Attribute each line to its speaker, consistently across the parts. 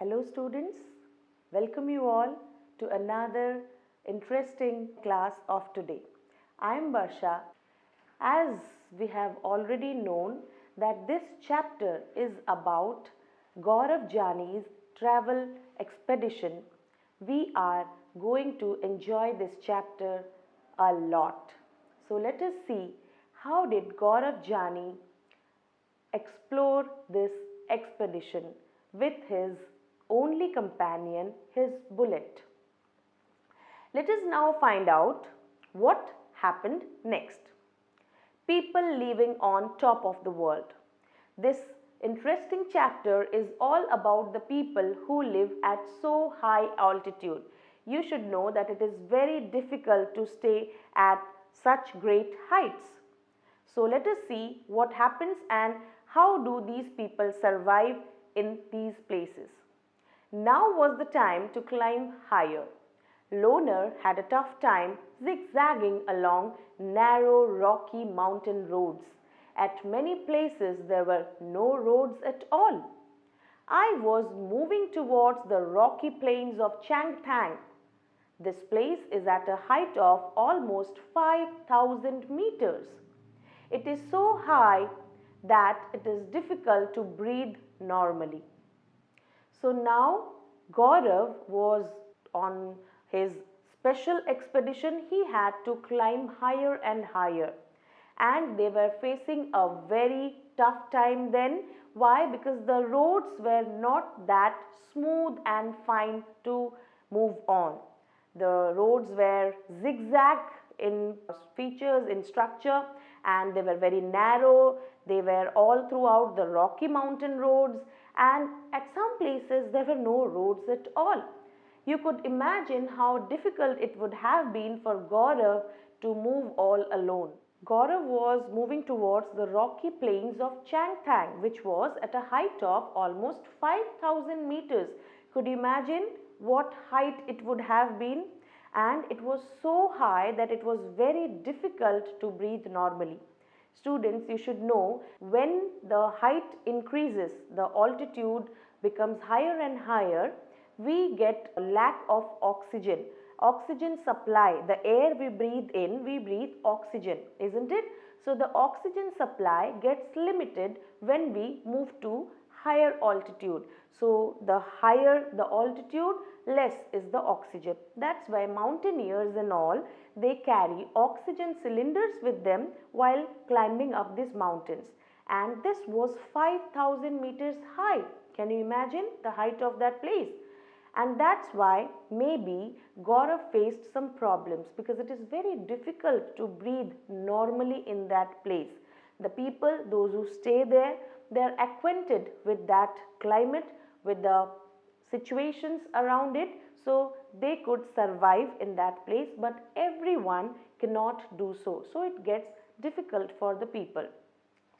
Speaker 1: Hello students, welcome you all to another interesting class of today. I am Barsha. As we have already known that this chapter is about Gaurav Jani's travel expedition, we are going to enjoy this chapter a lot. So let us see how did Gaurav Jani explore this expedition with his only companion, his bullet. Let us now find out what happened next. People living on top of the world. This interesting chapter is all about the people who live at so high altitude. You should know that it is very difficult to stay at such great heights. So let us see what happens and how do these people survive in these places. Now was the time to climb higher. Loner had a tough time zigzagging along narrow rocky mountain roads. At many places there were no roads at all. I was moving towards the rocky plains of Changtang. This place is at a height of almost 5,000 meters. It is so high that it is difficult to breathe normally. So now Gaurav was on his special expedition. He had to climb higher and higher, and they were facing a very tough time then. Why? Because the roads were not that smooth and fine to move on. The roads were zigzag in features, in structure, and they were very narrow. They were all throughout the Rocky Mountain roads, and at some places there were no roads at all. You could imagine how difficult it would have been for Gaurav to move all alone. Gaurav was moving towards the rocky plains of Changtang, which was at a height of almost 5,000 meters. Could you imagine what height it would have been? And it was so high that it was very difficult to breathe normally. Students, you should know, when the height increases, the altitude becomes higher and higher, we get a lack of oxygen. Oxygen supply, the air we breathe in, we breathe oxygen, isn't it? So the oxygen supply gets limited when we move to higher altitude. So the higher the altitude, less is the oxygen. That's why mountaineers and all, they carry oxygen cylinders with them while climbing up these mountains. And this was 5,000 meters high. Can you imagine the height of that place? And that's why maybe Gaurav faced some problems, because it is very difficult to breathe normally in that place. The people, those who stay there, they are acquainted with that climate, with the situations around it, so they could survive in that place, but everyone cannot do so. So it gets difficult for the people.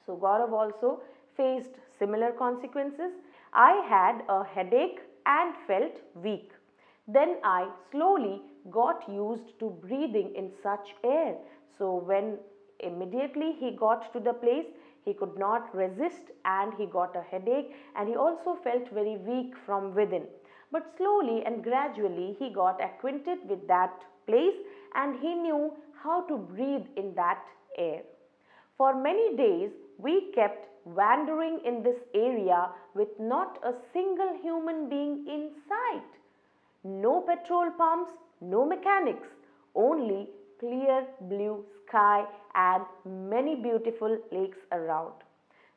Speaker 1: So Gaurav also faced similar consequences. I had a headache and felt weak. Then I slowly got used to breathing in such air. So when immediately he got to the place, he could not resist and he got a headache, and he also felt very weak from within. But slowly and gradually he got acquainted with that place and he knew how to breathe in that air. For many days we kept wandering in this area with not a single human being in sight. No petrol pumps, no mechanics, only clear blue sky and many beautiful lakes around.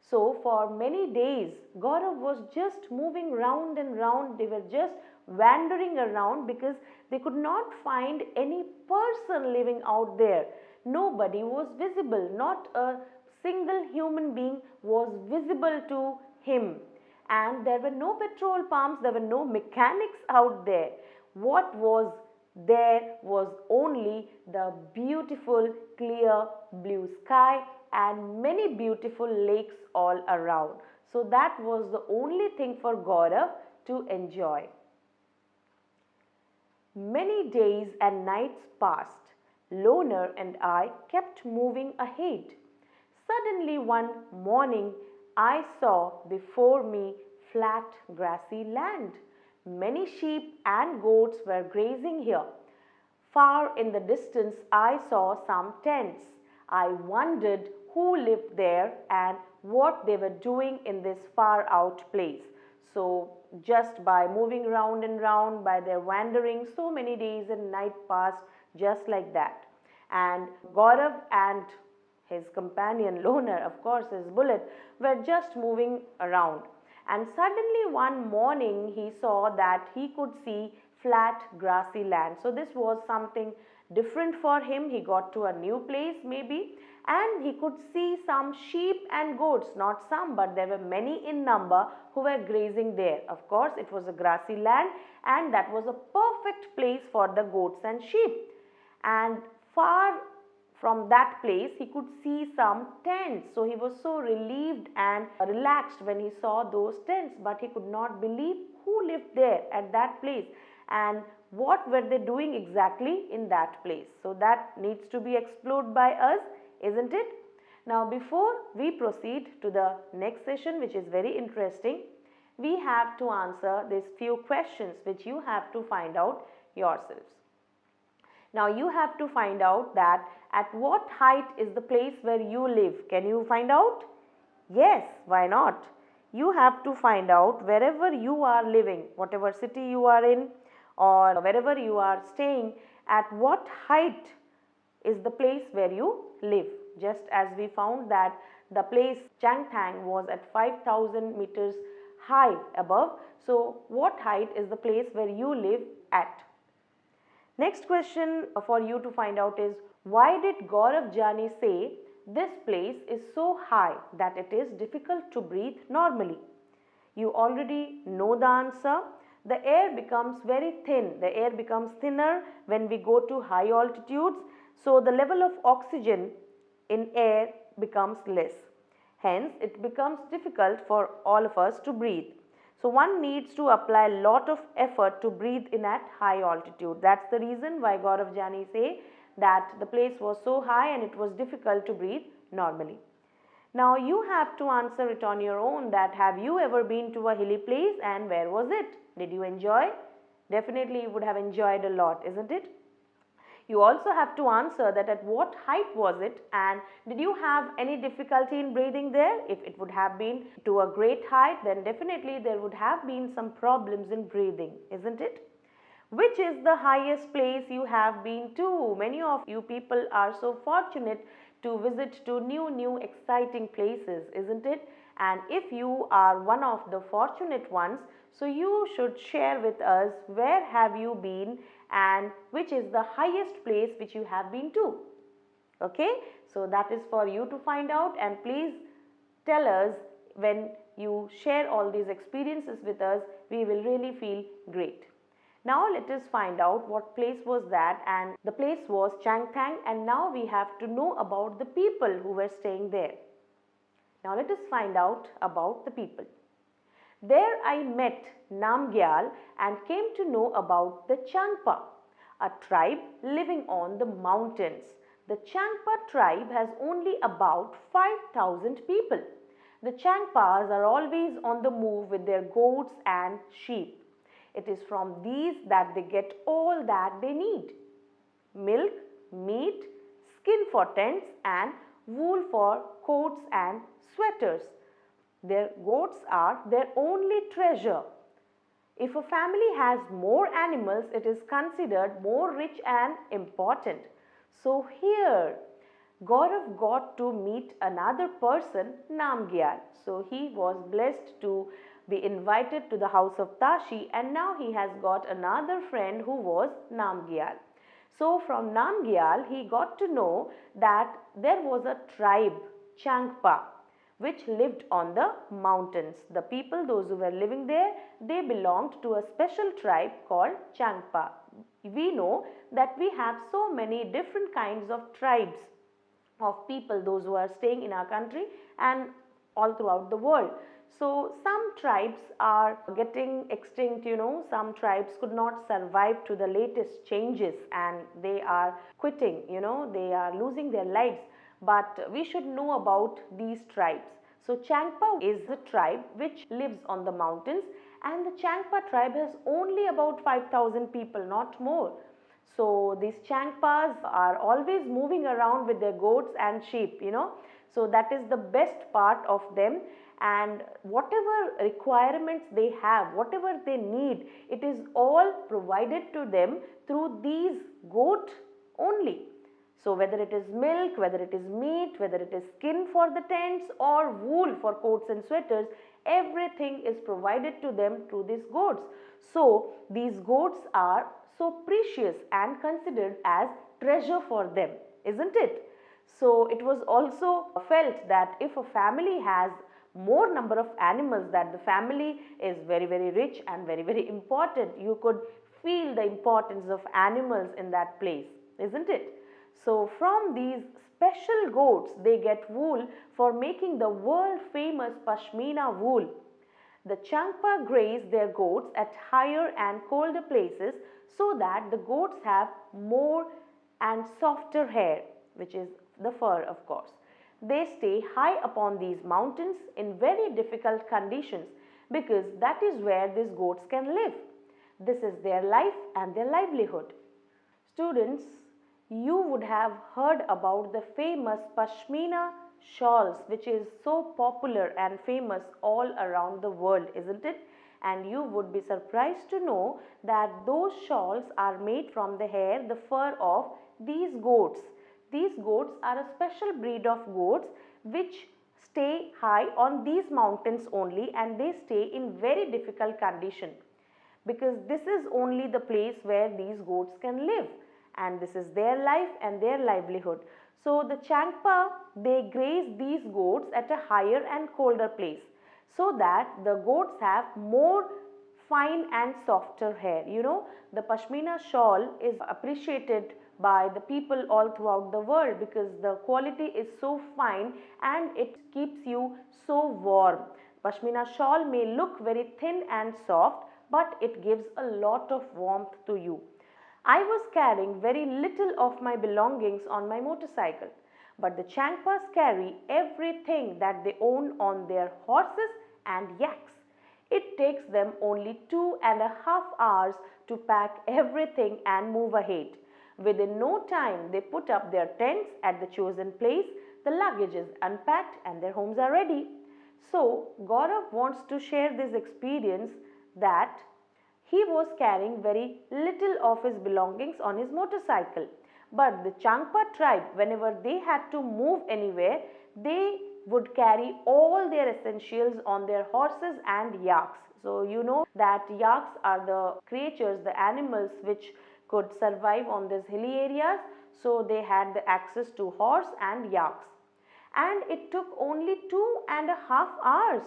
Speaker 1: So for many days Gaurav was just moving round and round. They were just wandering around because they could not find any person living out there. Nobody was visible, not a single human being was visible to him. And there were no petrol pumps, there were no mechanics out there. What was there was only the beautiful clear blue sky and many beautiful lakes all around. So that was the only thing for Gaurav to enjoy. Many days and nights passed. Loner and I kept moving ahead. Suddenly one morning I saw before me flat grassy land. Many sheep and goats were grazing here. Far in the distance, I saw some tents. I wondered who lived there and what they were doing in this far out place. So, just by moving round and round, by their wandering, so many days and night passed just like that. And Gaurav and his companion Loner, of course his bullet, were just moving around. And suddenly one morning he saw that he could see flat grassy land. So this was something different for him. He got to a new place maybe, and he could see some sheep and goats, not some, but there were many in number who were grazing there. Of course it was a grassy land, and that was a perfect place for the goats and sheep. And far from that place he could see some tents. So he was so relieved and relaxed when he saw those tents, but he could not believe who lived there at that place and what were they doing exactly in that place. So that needs to be explored by us, isn't it? Now before we proceed to the next session, which is very interesting, we have to answer these few questions which you have to find out yourselves. Now you have to find out that at what height is the place where you live. Can you find out? Yes, why not? You have to find out wherever you are living, whatever city you are in or wherever you are staying, at what height is the place where you live. Just as we found that the place Changthang was at 5,000 meters high above. So what height is the place where you live at? Next question for you to find out is, why did Gaurav Jani say this place is so high that it is difficult to breathe normally? You already know the answer. The air becomes very thin. The air becomes thinner when we go to high altitudes. So the level of oxygen in air becomes less. Hence, it becomes difficult for all of us to breathe. So one needs to apply a lot of effort to breathe in at high altitude. That's the reason why Gaurav Jani say that the place was so high and it was difficult to breathe normally. Now you have to answer it on your own, that have you ever been to a hilly place and where was it? Did you enjoy? Definitely you would have enjoyed a lot, isn't it? You also have to answer that at what height was it and did you have any difficulty in breathing there? If it would have been to a great height, then definitely there would have been some problems in breathing, isn't it? Which is the highest place you have been to? Many of you people are so fortunate to visit to new exciting places, isn't it? And if you are one of the fortunate ones, so you should share with us where have you been and which is the highest place which you have been to. Okay, so that is for you to find out, and please tell us when you share all these experiences with us. We will really feel great. Now let us find out what place was that, and the place was Changthang, and now we have to know about the people who were staying there. Now let us find out about the people. There I met Namgyal and came to know about the Changpa, a tribe living on the mountains. The Changpa tribe has only about 5,000 people. The Changpas are always on the move with their goats and sheep. It is from these that they get all that they need: milk, meat, skin for tents and wool for coats and sweaters. Their goats are their only treasure. If a family has more animals, it is considered more rich and important. So here, Gaurav got to meet another person, Namgyal. So he was blessed to be invited to the house of Tashi, and now he has got another friend who was Namgyal. So from Namgyal, he got to know that there was a tribe, Changpa, which lived on the mountains. The people, those who were living there, they belonged to a special tribe called Changpa. We know that we have so many different kinds of tribes of people, those who are staying in our country and all throughout the world. So some tribes are getting extinct, some tribes could not survive to the latest changes and they are quitting, they are losing their lives. But we should know about these tribes. So Changpa is a tribe which lives on the mountains, and the Changpa tribe has only about 5,000 people, not more. So these Changpas are always moving around with their goats and sheep, So that is the best part of them, and whatever requirements they have, whatever they need, it is all provided to them through these goat only. So whether it is milk, whether it is meat, whether it is skin for the tents or wool for coats and sweaters, everything is provided to them through these goats. So these goats are so precious and considered as treasure for them, isn't it? So it was also felt that if a family has more number of animals, that the family is very rich and very important. You could feel the importance of animals in that place, isn't it? So from these special goats they get wool for making the world famous pashmina wool. The Changpa graze their goats at higher and colder places so that the goats have more and softer hair, which is the fur, of course. They stay high upon these mountains in very difficult conditions because that is where these goats can live. This is their life and their livelihood. Students, you would have heard about the famous pashmina shawls, which is so popular and famous all around the world, isn't it? And you would be surprised to know that those shawls are made from the hair, the fur of these goats. These goats are a special breed of goats which stay high on these mountains only, and they stay in very difficult condition because this is only the place where these goats can live, and this is their life and their livelihood. So the Changpa, they graze these goats at a higher and colder place so that the goats have more fine and softer hair. The pashmina shawl is appreciated by the people all throughout the world because the quality is so fine and it keeps you so warm. Pashmina shawl may look very thin and soft, but it gives a lot of warmth to you. I was carrying very little of my belongings on my motorcycle, but the Changpas carry everything that they own on their horses and yaks. It takes them only 2.5 hours to pack everything and move ahead. Within no time, they put up their tents at the chosen place, the luggage is unpacked and their homes are ready. So, Gaurav wants to share this experience that he was carrying very little of his belongings on his motorcycle. But the Changpa tribe, whenever they had to move anywhere, they would carry all their essentials on their horses and yaks. So you know that yaks are the creatures, the animals which could survive on these hilly areas. So they had the access to horse and yaks. And it took only 2.5 hours.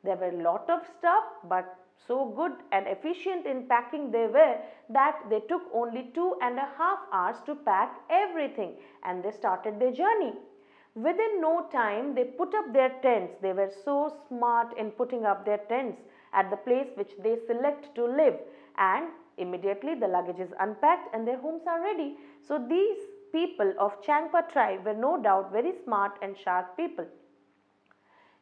Speaker 1: There were a lot of stuff, but so good and efficient in packing they were that they took only 2.5 hours to pack everything, and they started their journey. Within no time they put up their tents. They were so smart in putting up their tents at the place which they select to live, and immediately the luggage is unpacked and their homes are ready. So these people of Changpa tribe were no doubt very smart and sharp people.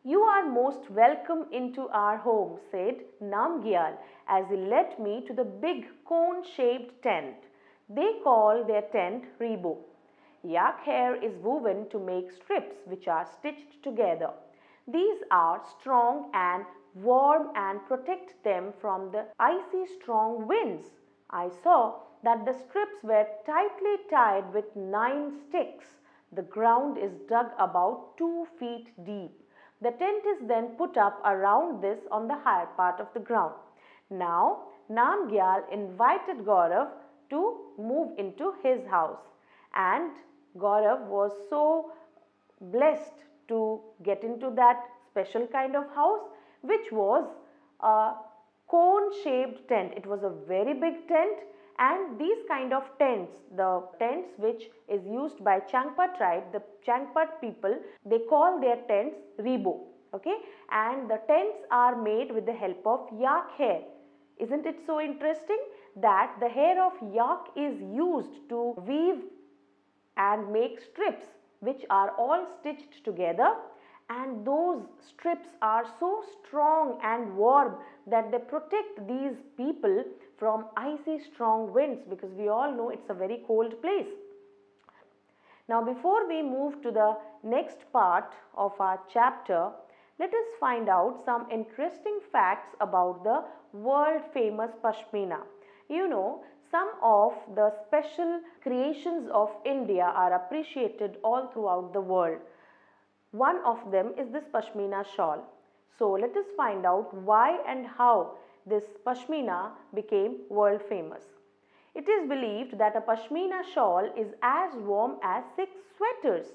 Speaker 1: "You are most welcome into our home," said Namgyal as he led me to the big cone-shaped tent. They call their tent Rebo. Yak hair is woven to make strips which are stitched together. These are strong and warm and protect them from the icy strong winds. I saw that the strips were tightly tied with 9 sticks. The ground is dug about 2 feet deep. The tent is then put up around this on the higher part of the ground. Now, Namgyal invited Gaurav to move into his house, and Gaurav was so blessed to get into that special kind of house, which was a cone-shaped tent. It was a very big tent, and these kind of tents, the tents which is used by Changpa tribe, the Changpa people, they call their tents Rebo. Okay, and the tents are made with the help of yak hair. Isn't it so interesting that the hair of yak is used to weave and make strips which are all stitched together, and those strips are so strong and warm that they protect these people from icy strong winds, because we all know it's a very cold place. Now before we move to the next part of our chapter, let us find out some interesting facts about the world famous Pashmina. You know, some of the special creations of India are appreciated all throughout the world. One of them is this Pashmina shawl. So let us find out why and how this Pashmina became world famous. It is believed that a Pashmina shawl is as warm as 6 sweaters.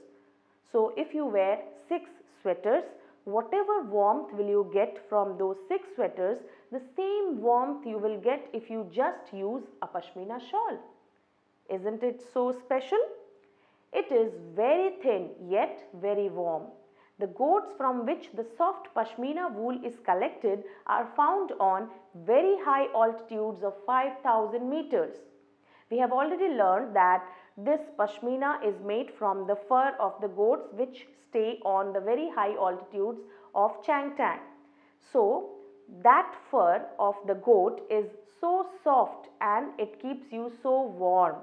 Speaker 1: So if you wear 6 sweaters, whatever warmth will you get from those 6 sweaters, the same warmth you will get if you just use a Pashmina shawl. Isn't it so special? It is very thin yet very warm. The goats from which the soft Pashmina wool is collected are found on very high altitudes of 5,000 meters. We have already learned that this Pashmina is made from the fur of the goats which stay on the very high altitudes of Changtang. So that fur of the goat is so soft and it keeps you so warm.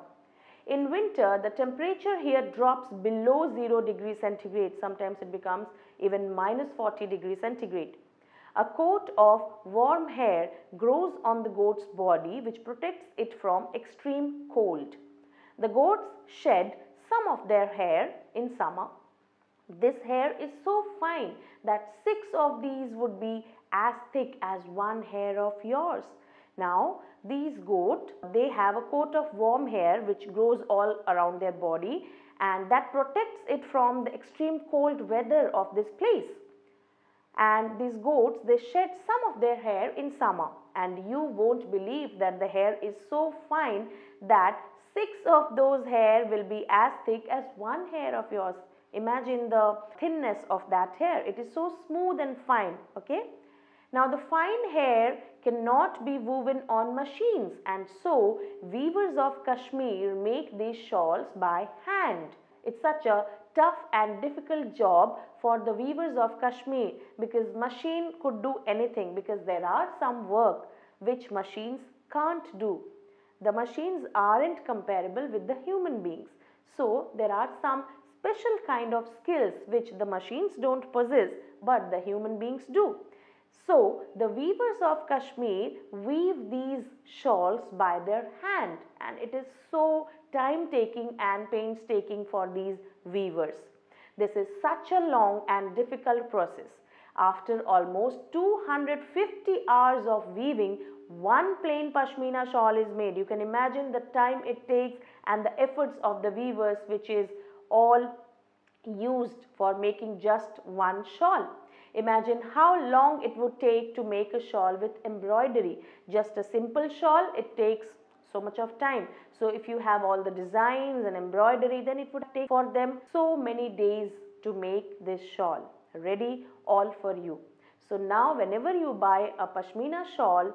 Speaker 1: In winter, the temperature here drops below 0 degrees centigrade. Sometimes it becomes even minus 40 degrees centigrade. A coat of warm hair grows on the goat's body which protects it from extreme cold. The goats shed some of their hair in summer. This hair is so fine that 6 of these would be as thick as one hair of yours. Now, these goats, they have a coat of warm hair which grows all around their body, and that protects it from the extreme cold weather of this place. And these goats, they shed some of their hair in summer, and you won't believe that the hair is so fine that 6 of those hair will be as thick as one hair of yours. Imagine the thinness of that hair. It is so smooth and fine, okay? Now the fine hair cannot be woven on machines, and so weavers of Kashmir make these shawls by hand. It's such a tough and difficult job for the weavers of Kashmir, because machine could do anything, because there are some work which machines can't do. The machines aren't comparable with the human beings. So there are some special kind of skills which the machines don't possess but the human beings do. So the weavers of Kashmir weave these shawls by their hand, and it is so time taking and painstaking for these weavers. This is such a long and difficult process. After almost 250 hours of weaving, one plain Pashmina shawl is made. You can imagine the time it takes and the efforts of the weavers, which is all used for making just one shawl. Imagine how long it would take to make a shawl with embroidery. Just a simple shawl, it takes so much of time. So if you have all the designs and embroidery, then it would take for them so many days to make this shawl. Ready all for you. So now whenever you buy a Pashmina shawl,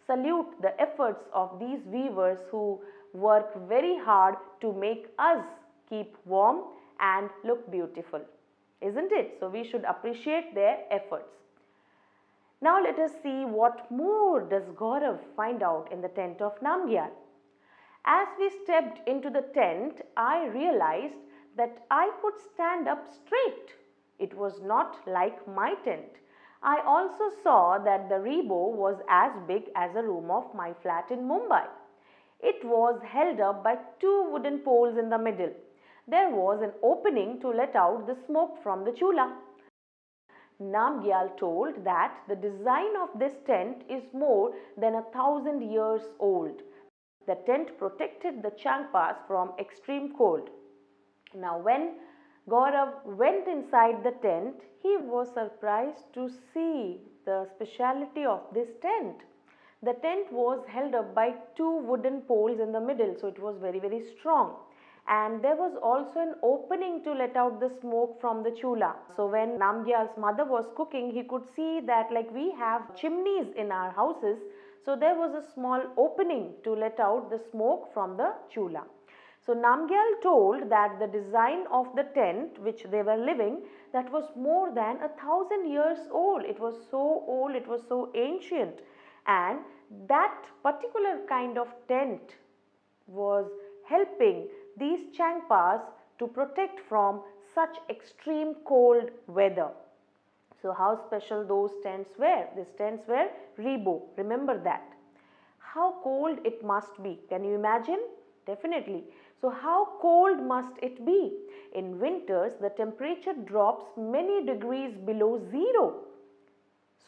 Speaker 1: salute the efforts of these weavers who work very hard to make us keep warm and look beautiful. Isn't it? So we should appreciate their efforts. Now let us see what more does Gaurav find out in the tent of Namgyal. As we stepped into the tent, I realized that I could stand up straight. It was not like my tent. I also saw that the rebo was as big as a room of my flat in Mumbai. It was held up by 2 wooden poles in the middle. There was an opening to let out the smoke from the chula. Namgyal told that the design of this tent is more than 1,000 years old. The tent protected the Changpas from extreme cold. Now when Gaurav went inside the tent, he was surprised to see the speciality of this tent. The tent was held up by 2 wooden poles in the middle, so it was very strong. And there was also an opening to let out the smoke from the chula. So when Namgyal's mother was cooking, he could see that like we have chimneys in our houses, so there was a small opening to let out the smoke from the chula. So Namgyal told that the design of the tent which they were living, that was more than 1,000 years old. It was so old, it was so ancient, and that particular kind of tent was helping these Changpas to protect from such extreme cold weather. So how special those tents were? These tents were Rebo, remember that. How cold it must be, can you imagine? Definitely. So how cold must it be? In winters the temperature drops many degrees below zero.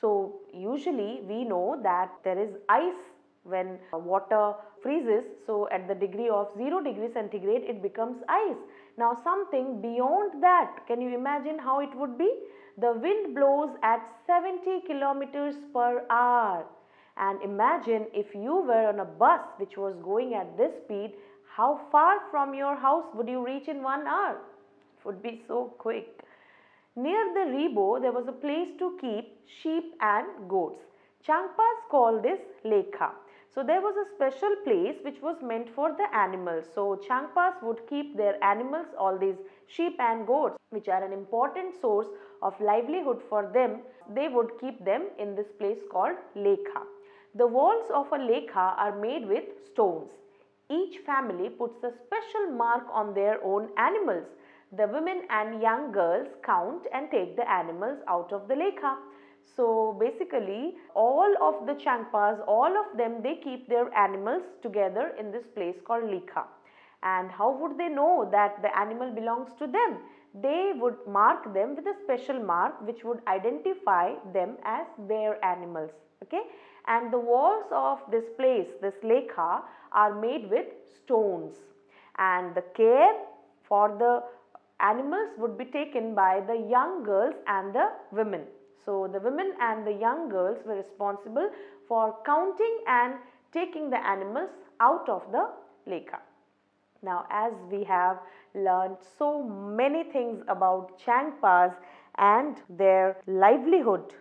Speaker 1: So usually we know that there is ice when water freezes, so at the degree of 0 degree centigrade it becomes ice. Now something beyond that, can you imagine how it would be? The wind blows at 70 kilometers per hour, and imagine if you were on a bus which was going at this speed, how far from your house would you reach in 1 hour? It would be so quick. Near the Rebo, there was a place to keep sheep and goats. Changpas call this Lekha. So there was a special place which was meant for the animals. So Changpas would keep their animals, all these sheep and goats, which are an important source of livelihood for them. They would keep them in this place called Lekha. The walls of a Lekha are made with stones. Each family puts a special mark on their own animals. The women and young girls count and take the animals out of the Lekha. So basically all of the Changpas, all of them, they keep their animals together in this place called Lekha. And how would they know that the animal belongs to them? They would mark them with a special mark which would identify them as their animals. Okay? And the walls of this place, this Lekha, are made with stones, and the care for the animals would be taken by the young girls and the women. So the women and the young girls were responsible for counting and taking the animals out of the Lekha. Now as we have learned so many things about Changpas and their livelihood,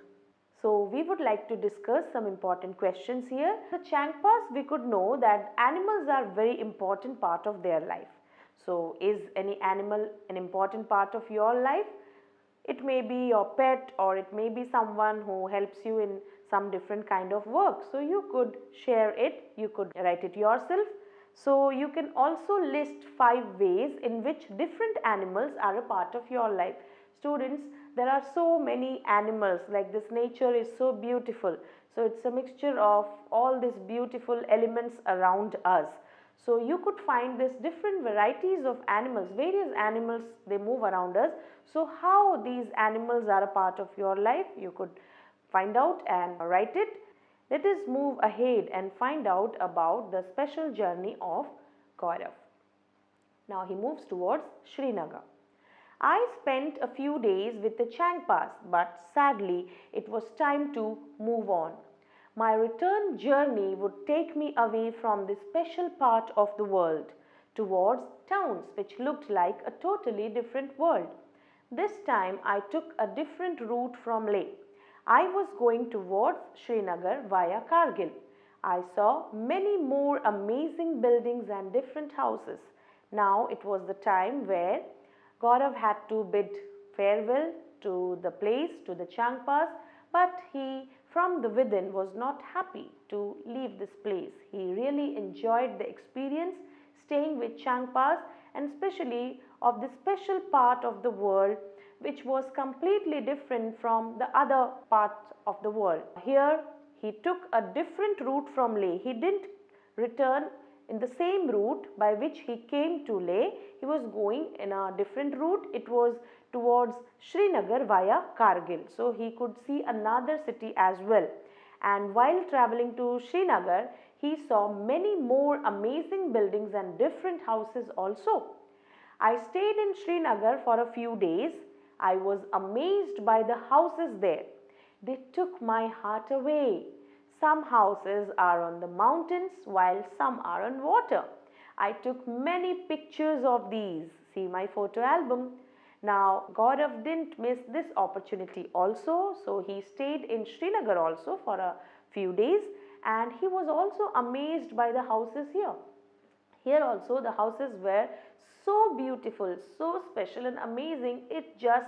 Speaker 1: so we would like to discuss some important questions here. The Changpas, we could know that animals are very important part of their life. So is any animal an important part of your life? It may be your pet, or it may be someone who helps you in some different kind of work. So you could share it, you could write it yourself. So you can also list 5 ways in which different animals are a part of your life. Students, there are so many animals, like this nature is so beautiful. So it's a mixture of all these beautiful elements around us. So you could find this different varieties of animals, various animals, they move around us. So how these animals are a part of your life, you could find out and write it. Let us move ahead and find out about the special journey of Gaurav. Now he moves towards Srinagar. I spent a few days with the Changpas, but sadly it was time to move on. My return journey would take me away from this special part of the world towards towns which looked like a totally different world. This time I took a different route from Leh. I was going towards Srinagar via Kargil. I saw many more amazing buildings and different houses. Now it was the time where Gaurav had to bid farewell to the place, to the Changpas, but he from the within was not happy to leave this place. He really enjoyed the experience staying with Changpas, and especially of this special part of the world which was completely different from the other parts of the world. Here he took a different route from Leh. He didn't return in the same route by which he came to Leh. He was going in a different route. It was towards Srinagar via Kargil. So he could see another city as well. And while traveling to Srinagar, he saw many more amazing buildings and different houses also. I stayed in Srinagar for a few days. I was amazed by the houses there. They took my heart away. Some houses are on the mountains while some are on water. I took many pictures of these. See my photo album. Now Gaurav didn't miss this opportunity also, so he stayed in Srinagar also for a few days, and he was also amazed by the houses here. Here also the houses were so beautiful, so special and amazing, it just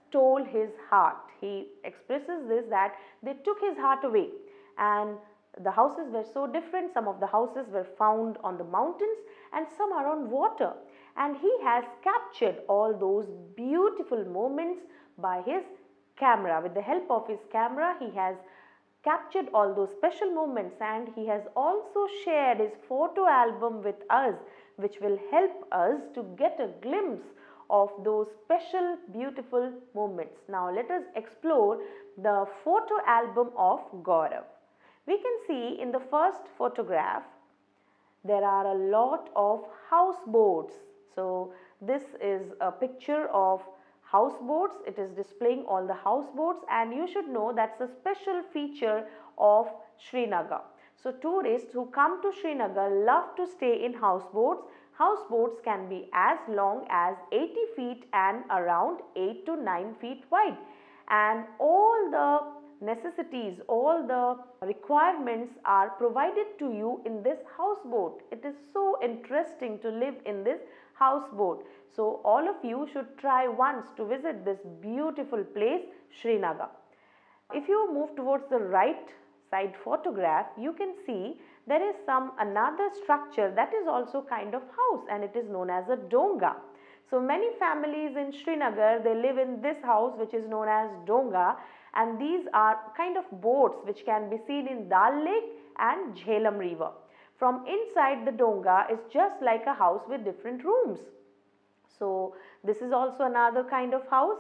Speaker 1: stole his heart. He expresses this, that they took his heart away, and the houses were so different. Some of the houses were found on the mountains and some are on water, and he has captured all those beautiful moments by his camera. With the help of his camera, he has captured all those special moments, and he has also shared his photo album with us, which will help us to get a glimpse of those special beautiful moments. Now let us explore the photo album of Gaurav. We can see in the first photograph there are a lot of houseboats. So this is a picture of houseboats. It is displaying all the houseboats, and you should know that's a special feature of Srinagar. So tourists who come to Srinagar love to stay in houseboats. Houseboats can be as long as 80 feet and around 8 to 9 feet wide, and all the necessities, all the requirements are provided to you in this houseboat. It is so interesting to live in this houseboat. So all of you should try once to visit this beautiful place, Srinagar. If you move towards the right side photograph, you can see there is another structure that is also kind of house, and it is known as a donga. So many families in Srinagar, they live in this house which is known as donga, and these are kind of boats which can be seen in Dal Lake and Jhelum river. From inside the donga is just like a house with different rooms. So this is also another kind of house.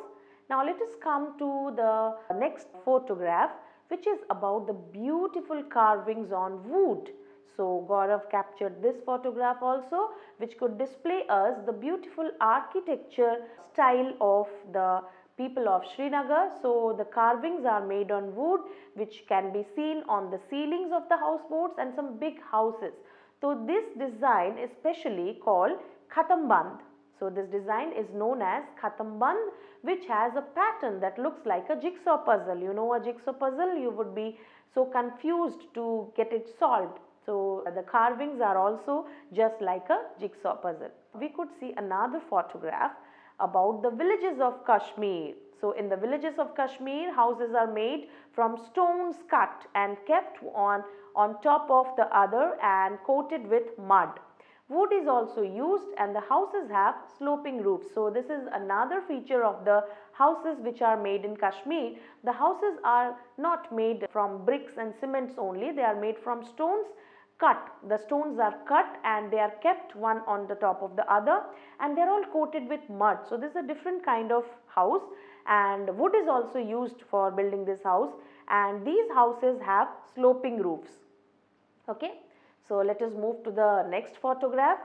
Speaker 1: Now let us come to the next photograph, which is about the beautiful carvings on wood. So Gaurav captured this photograph also, which could display us the beautiful architecture style of the people of Srinagar. So the carvings are made on wood, which can be seen on the ceilings of the houseboats and some big houses. So this design is specially called Khatamband. So this design is known as Khatamband, which has a pattern that looks like a jigsaw puzzle. You know a jigsaw puzzle, you would be so confused to get it solved. So the carvings are also just like a jigsaw puzzle. We could see another photograph about the villages of Kashmir. So in the villages of Kashmir, houses are made from stones cut and kept on top of the other and coated with mud. Wood is also used, and the houses have sloping roofs. So this is another feature of the houses which are made in Kashmir. The houses are not made from bricks and cements only, they are made from stones cut. The stones are cut and they are kept one on the top of the other, and they are all coated with mud. So this is a different kind of house, and wood is also used for building this house, and these houses have sloping roofs. Okay. So let us move to the next photograph.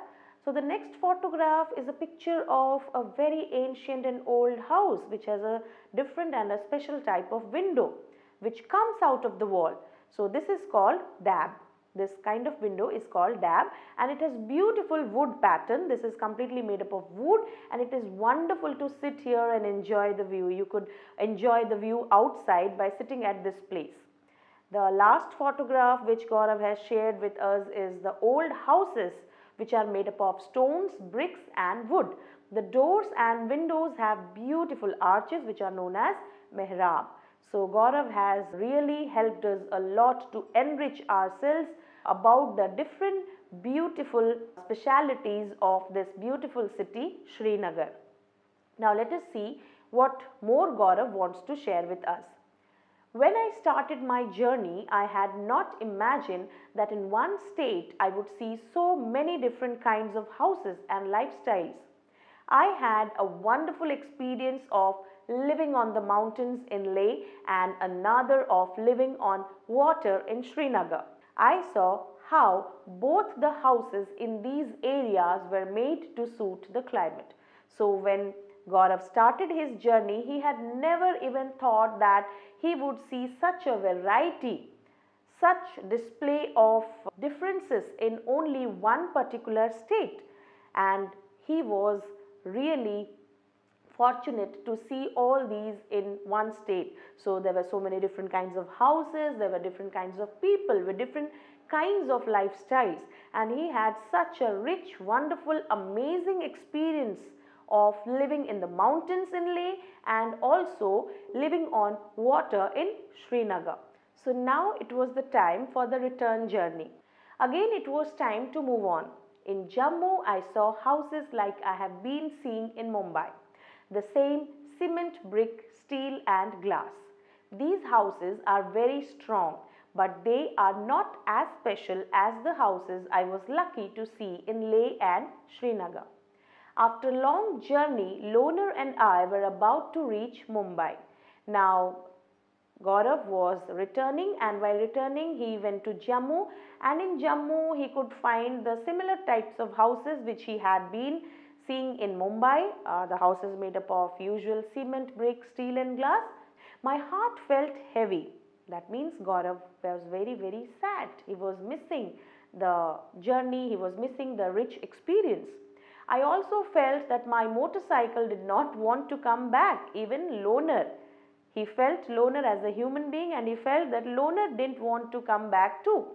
Speaker 1: So the next photograph is a picture of a very ancient and old house which has a different and a special type of window which comes out of the wall. So this is called dab. This kind of window is called dab, and it has beautiful wood pattern. This is completely made up of wood, and it is wonderful to sit here and enjoy the view. You could enjoy the view outside by sitting at this place. The last photograph which Gaurav has shared with us is the old houses which are made up of stones, bricks and wood. The doors and windows have beautiful arches which are known as mihrab. So Gaurav has really helped us a lot to enrich ourselves about the different beautiful specialities of this beautiful city, Srinagar. Now let us see what more Gaurav wants to share with us. When I started my journey, I had not imagined that in one state I would see so many different kinds of houses and lifestyles. I had a wonderful experience of living on the mountains in Leh and another of living on water in Srinagar. I saw how both the houses in these areas were made to suit the climate. So when Gaurav started his journey, he had never even thought that he would see such a variety, such display of differences in only one particular state, and he was really fortunate to see all these in one state. So there were so many different kinds of houses, there were different kinds of people with different kinds of lifestyles, and he had such a rich, wonderful, amazing experience of living in the mountains in Leh and also living on water in Srinagar. So now it was the time for the return journey. Again it was time to move on. In Jammu I saw houses like I have been seeing in Mumbai. The same cement, brick, steel and glass. These houses are very strong, but they are not as special as the houses I was lucky to see in Leh and Srinagar. After a long journey, Loner and I were about to reach Mumbai. Now, Gaurav was returning, and while returning he went to Jammu, and in Jammu he could find the similar types of houses which he had been seeing in Mumbai. The houses made up of usual cement, brick, steel and glass. My heart felt heavy. That means Gaurav was very sad. He was missing the journey, he was missing the rich experience. I also felt that my motorcycle did not want to come back, even Loner. He felt Loner as a human being and he felt that Loner didn't want to come back too.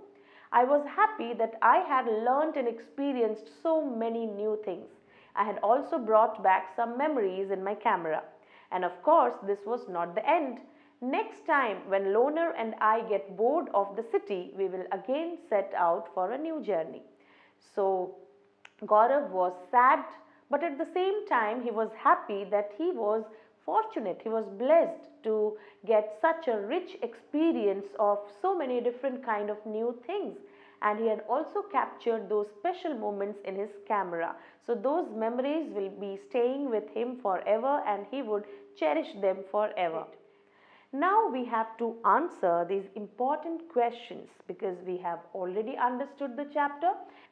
Speaker 1: I was happy that I had learnt and experienced so many new things. I had also brought back some memories in my camera. And of course, this was not the end. Next time when Loner and I get bored of the city, we will again set out for a new journey. So, Gaurav was sad, but at the same time he was happy that he was fortunate, he was blessed to get such a rich experience of so many different kind of new things, and he had also captured those special moments in his camera. So those memories will be staying with him forever and he would cherish them forever. Now we have to answer these important questions because we have already understood the chapter.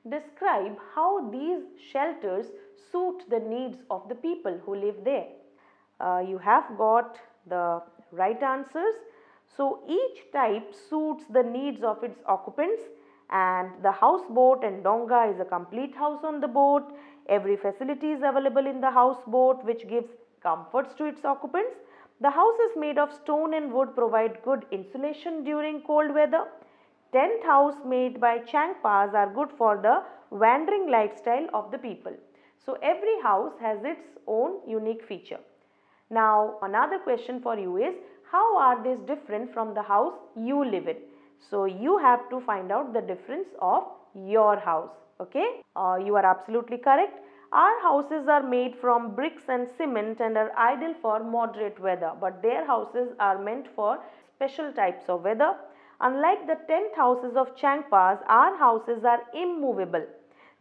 Speaker 1: Describe how these shelters suit the needs of the people who live there. You have got the right answers. So each type suits the needs of its occupants, and the houseboat and donga is a complete house on the boat. Every facility is available in the houseboat which gives comforts to its occupants. The houses made of stone and wood provide good insulation during cold weather. Tent house made by Changpas are good for the wandering lifestyle of the people. So every house has its own unique feature. Now another question for you is, how are these different from the house you live in? So you have to find out the difference of your house. Okay, you are absolutely correct. Our houses are made from bricks and cement and are ideal for moderate weather, but their houses are meant for special types of weather. Unlike the tent houses of Changpas, our houses are immovable.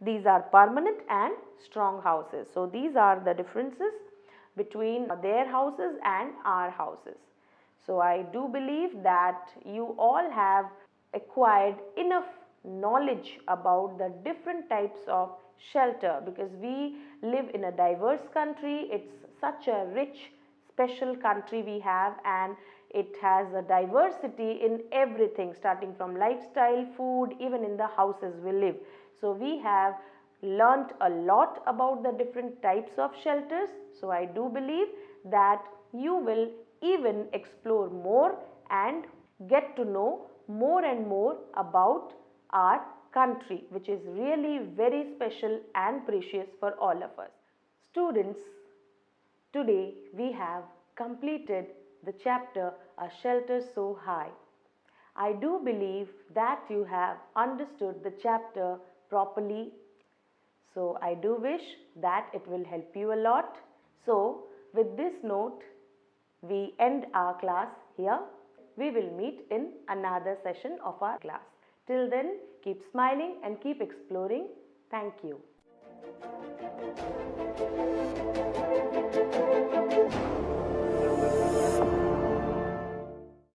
Speaker 1: These are permanent and strong houses. So these are the differences between their houses and our houses. So I do believe that you all have acquired enough knowledge about the different types of shelter, because we live in a diverse country. It's such a rich, special country we have, and it has a diversity in everything, starting from lifestyle, food, even in the houses we live. So we have learnt a lot about the different types of shelters. So I do believe that you will even explore more and get to know more and more about our country, which is really very special and precious for all of us. Students, today we have completed the chapter A Shelter So High. I do believe that you have understood the chapter properly. So I do wish that it will help you a lot. So with this note, we end our class here. We will meet in another session of our class. Till then, keep smiling and keep exploring. Thank you.